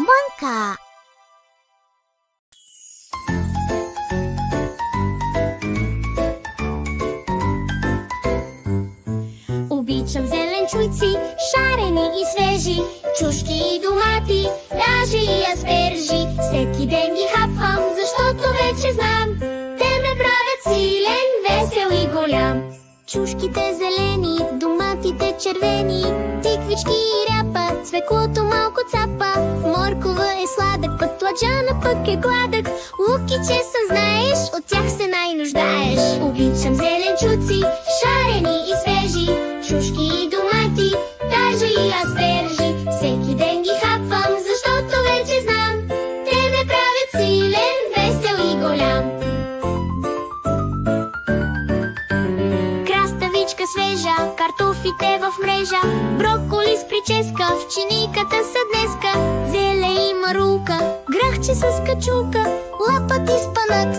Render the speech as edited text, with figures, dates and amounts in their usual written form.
Монка. Обичам зеленчуци, шарени и свежи, чушки и домати, даже и аспержи. Всеки ден ги хапвам, защото вече знам, те ме правят силен, весел и голям. Чушките зелени, доматите червени, тиквички и ряпа, цвеклото малко цапа. Моркова е сладък, пътладжана пък е гладък. Лук и чесън знаеш, от тях се най-нуждаеш. Обичам зеленчуци, шарени и свежи, чушки и домати, даже и аспержи. Всеки ден ги хапвам, защото вече знам, те ме правят силен, весел и голям. Краставичка свежа, картофите в мрежа, броколи с прическа, в чиниката са днеска. Зеле и марулка, грахче с качулка, лапът и спанък,